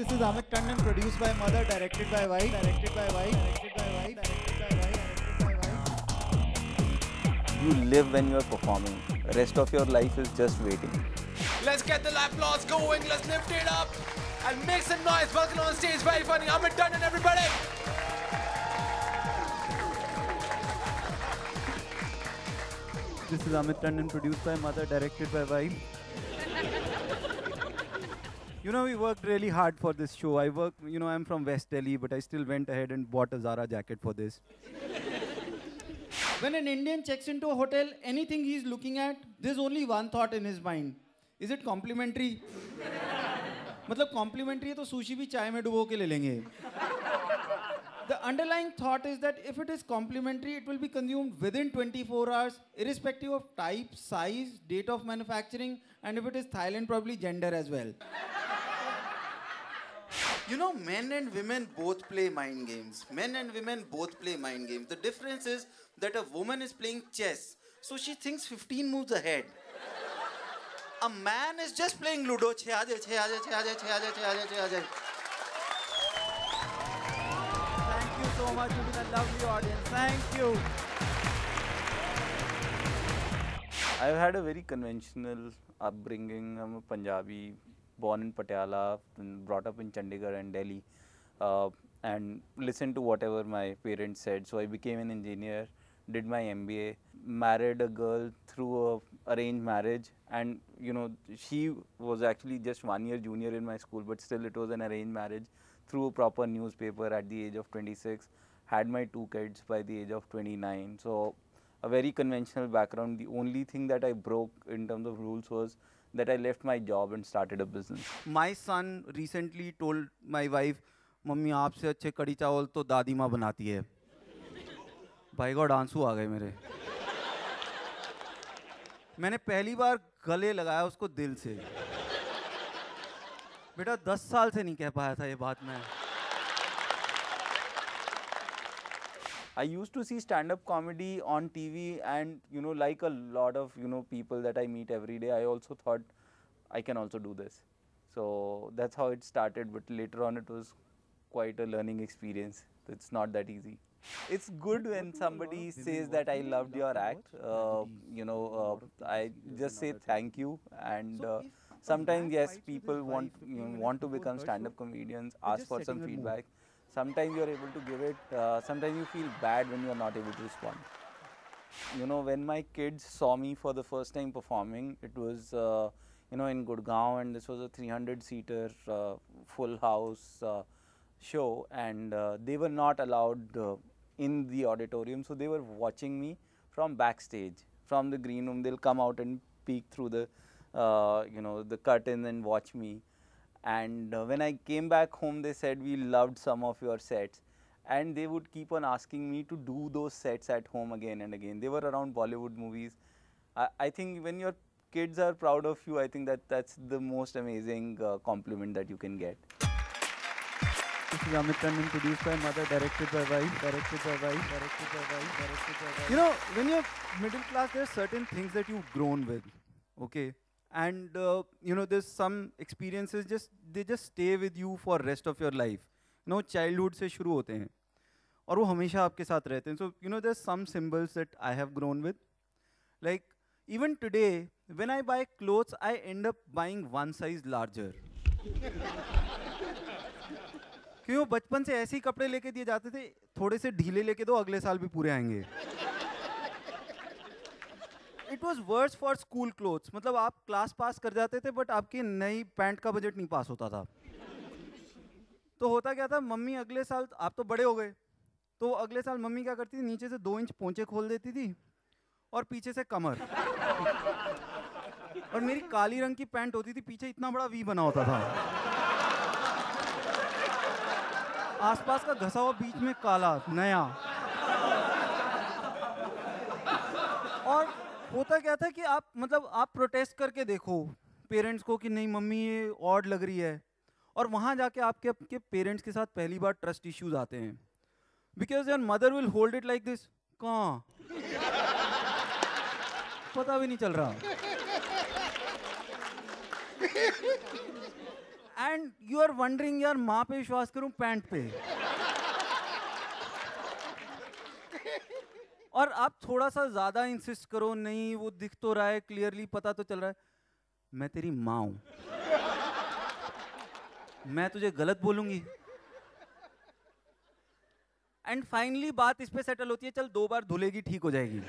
This is Amit Tandon, produced by Mother, directed by wife, directed by wife, directed by wife, directed by wife, directed by wife. You live when you are performing. The rest of your life is just waiting. Let's get the applause going. Let's lift it up and make some noise. Welcome on stage. Very funny. Amit Tandon, everybody. This is Amit Tandon, produced by Mother, directed by wife. You know, we worked really hard for this show. I'm from West Delhi, but I still went ahead and bought a Zara jacket for this. When an Indian checks into a hotel, anything he's looking at, there's only one thought in his mind. Is it complimentary? मतलब complimentary है तो sushi भी चाय में डुबो के ले लेंगे. The underlying thought is that if it is complimentary, it will be consumed within 24 hours, irrespective of type, size, date of manufacturing, and if it is Thailand, probably gender as well. You know, men and women both play mind games. Men and women both play mind games. The difference is that a woman is playing chess, so she thinks 15 moves ahead. A man is just playing Ludo. Thank you So much to the lovely audience. Thank you. I've had a very conventional upbringing. I'm a Punjabi, born in Patiala, brought up in Chandigarh and Delhi, and listened to whatever my parents said. So I became an engineer, did my MBA, married a girl through a arranged marriage, and you know, she was actually just 1 year junior in my school, but still it was an arranged marriage through a proper newspaper at the age of 26, had my 2 kids by the age of 29. So a very conventional background. The only thing that I broke in terms of rules was that I left my job and started a business. My son recently told my wife, "Mummy, आपसे अच्छे कड़ी चावल तो दादी माँ बनाती है." भाई गॉड आंसू आ गए मेरे. मैंने पहली बार गले लगाया उसको दिल से. बेटा 10 साल से नहीं कह पाया था ये बात मैं. I used to see stand-up comedy on TV, and you know, like a lot of people that I meet every day, I also thought I can also do this. So that's how it started. But later on, it was quite a learning experience. It's not that easy. It's good when somebody says that I loved your act. I just say thank you, and sometimes yes, people want to become stand-up comedians, ask for some feedback. Sometimes you are able to give it, sometimes you feel bad when you are not able to respond. You know, when my kids saw me for the first time performing, it was, in Gurgaon, and this was a 300-seater full house show, and they were not allowed in the auditorium, so they were watching me from backstage, from the green room. They'll come out and peek through the, the curtain and watch me. And when I came back home, they said, "We loved some of your sets." And they would keep on asking me to do those sets at home again and again. They were around Bollywood movies. I think when your kids are proud of you, I think that's the most amazing compliment that you can get. This is Amit Tandon, produced by Mother, directed by wife, directed by wife, directed by wife, directed by wife. You know, when you're middle class, there are certain things that you've grown with, okay? And there's some experiences they just stay with you for rest of your life. You know, childhood से शुरू होते हैं और वो हमेशा आपके साथ रहते हैं. So there's some symbols that I have grown with. Like even today, when I buy clothes, I end up buying one size larger. क्यों बचपन से ऐसे ही कपड़े लेके दिए जाते थे, थोड़े से ढीले लेके दो, अगले साल भी पूरे आएंगे. It was worse for school clothes. मतलब आप क्लास पास कर जाते थे, बट आपकी नई पैंट का बजट नहीं पास होता था. तो होता क्या था, मम्मी अगले साल, आप तो बड़े हो गए, तो अगले साल मम्मी क्या करती थी, नीचे से 2 इंच पोंचे खोल देती थी और पीछे से कमर. और मेरी काली रंग की पैंट होती थी, पीछे इतना बड़ा वी बना होता था, आसपास का घसा हुआ, बीच में काला नया. और होता क्या था कि आप प्रोटेस्ट करके देखो पेरेंट्स को कि नहीं मम्मी ये ऑड लग रही है, और वहाँ जाके आपके पेरेंट्स के साथ पहली बार ट्रस्ट इश्यूज आते हैं. Because your mother will hold it like this. कहाँ पता भी नहीं चल रहा. And you are wondering यार माँ पे विश्वास करूँ पैंट पे और आप थोड़ा सा ज़्यादा इंसिस्ट करो नहीं वो दिख तो रहा है क्लियरली पता तो चल रहा है मैं तेरी माँ हूँ मैं तुझे गलत बोलूँगी एंड फाइनली बात इस पे सेटल होती है चल 2 बार धुलेगी ठीक हो जाएगी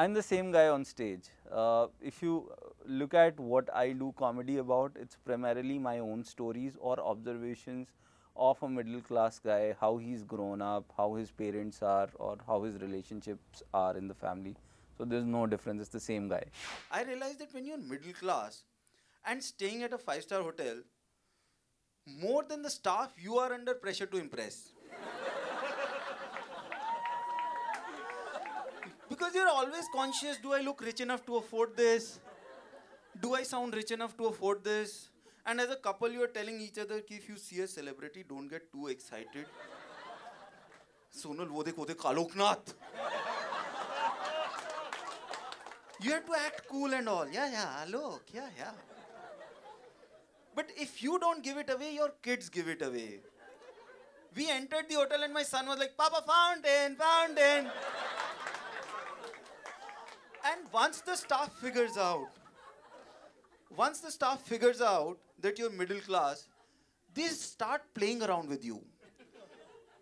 I'm the same guy on stage. If you look at what I do comedy about, it's primarily my own stories or observations of a middle class guy, how he's grown up, how his parents are, or how his relationships are in the family. So there's no difference, it's the same guy. I realized that when you're middle class and staying at a 5-star hotel, more than the staff, you are under pressure to impress. Because you're always conscious, do I look rich enough to afford this? Do I sound rich enough to afford this? And as a couple, you're telling each other, if you see a celebrity, don't get too excited. Sonal, wo dekh Kaloknath. You have to act cool and all. Yeah, look, yeah. But if you don't give it away, your kids give it away. We entered the hotel and my son was like, Papa, fountain. And once the staff figures out that you're middle class, they start playing around with you.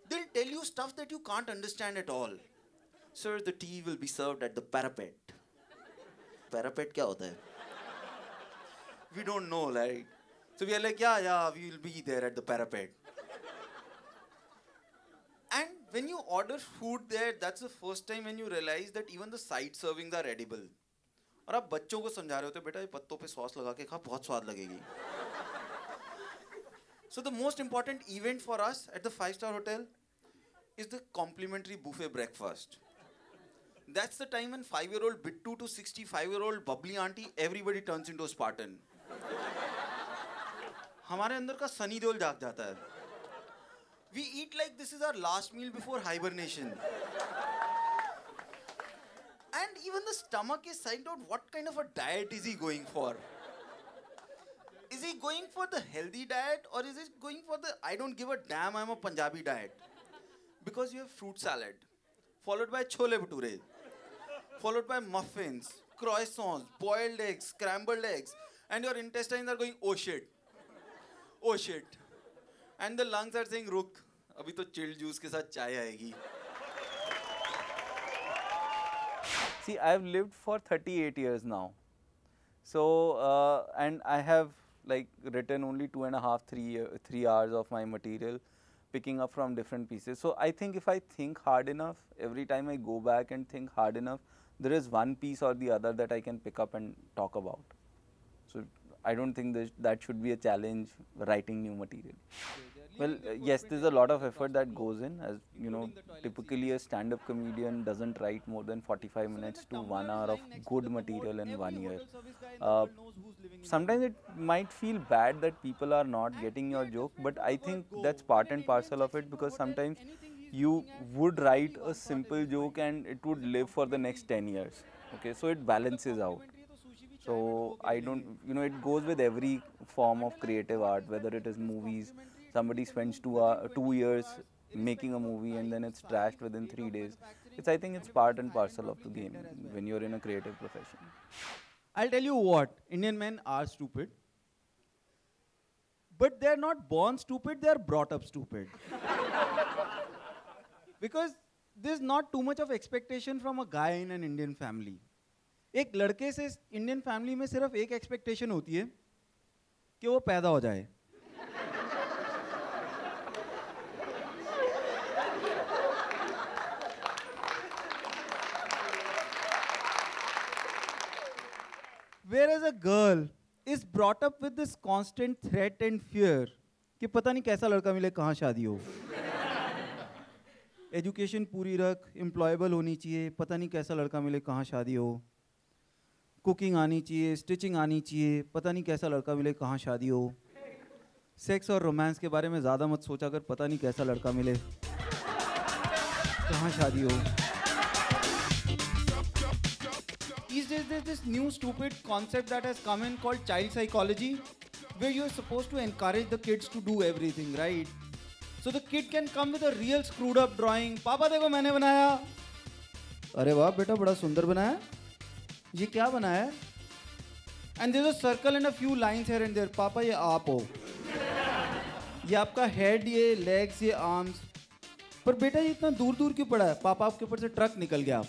They'll tell you stuff that you can't understand at all. Sir, the tea will be served at the parapet. Parapet kya hota hai? We don't know, right? So we are like, yeah, we will be there at the parapet. And when you order food there, that's the first time when you realize that even the side servings are edible. और आप बच्चों को समझा रहे होते बेटा ये पत्तों पे सॉस लगा के खा बहुत स्वाद लगेगी. So the most important event for us at the 5-star hotel is the complimentary buffet breakfast. That's the time when 5-year-old Bittu to 65-year-old bubbly auntie, everybody turns into a Spartan. हमारे अंदर का सनी देओल जाग जाता है. We eat like this is our last meal before hibernation. And even the stomach is signed out what kind of a diet is he going for? Is he going for the healthy diet or is he going for the I don't give a damn I'm a Punjabi diet? Because you have fruit salad, followed by chole bhature, followed by muffins, croissants, boiled eggs, scrambled eggs, and your intestines are going, oh shit. And the lungs are saying, Ruk, abhi to chilled juice ke saath chai aayegi. See, I've lived for 38 years now. So, and I have like written only 2.5–3 hours of my material, picking up from different pieces. So I think if I think hard enough, every time I go back and think hard enough, there is one piece or the other that I can pick up and talk about. So I don't think that should be a challenge, writing new material. Well, yes, there's a lot of effort that goes in. As you know, typically a stand-up comedian doesn't write more than 45 minutes to 1 hour of good material in 1 year. Sometimes it might feel bad that people are not getting your joke, but I think that's part and parcel of it, because sometimes you would write a simple joke and it would live for the next 10 years. Okay, so it balances out. So I don't, it goes with every form of creative art, whether it is movies. Somebody spends 2 years making a movie and then it's trashed within 3 days. I think it's part and parcel of the game when you're in a creative profession. I'll tell you what, Indian men are stupid. But they're not born stupid, they're brought up stupid. Because there's not too much of expectation from a guy in an Indian family. एक लड़के से Indian family में सिर्फ एक expectation होती है कि वो पैदा हो जाए. Whereas a girl is brought up with this constant threat and fear कि पता नहीं कैसा लड़का मिले, कहाँ शादी हो. एजुकेशन पूरी रख, एम्प्लॉयबल होनी चाहिए, पता नहीं कैसा लड़का मिले, कहाँ शादी हो. कुकिंग आनी चाहिए, स्टिचिंग आनी चाहिए, पता नहीं कैसा लड़का मिले, कहाँ शादी हो. सेक्स और रोमांस के बारे में ज़्यादा मत सोचा कर, पता नहीं कैसा लड़का मिले, कहाँ शादी हो. these days there's this new stupid concept that has come in called child psychology, where you're supposed to encourage the kids to do everything, right? So the kid can come with a real screwed up drawing. पापा देखो मैंने बनाया. अरे वाह बेटा बड़ा सुंदर बनाया. ये क्या बनाया? And there's a circle and a few lines here and there. पापा ये आप हो. ये आपका head, ये legs, ये arms. पर बेटा ये इतना दूर दूर क्यों पड़ा है? पापा आपके ऊपर से ट्रक निकल गया.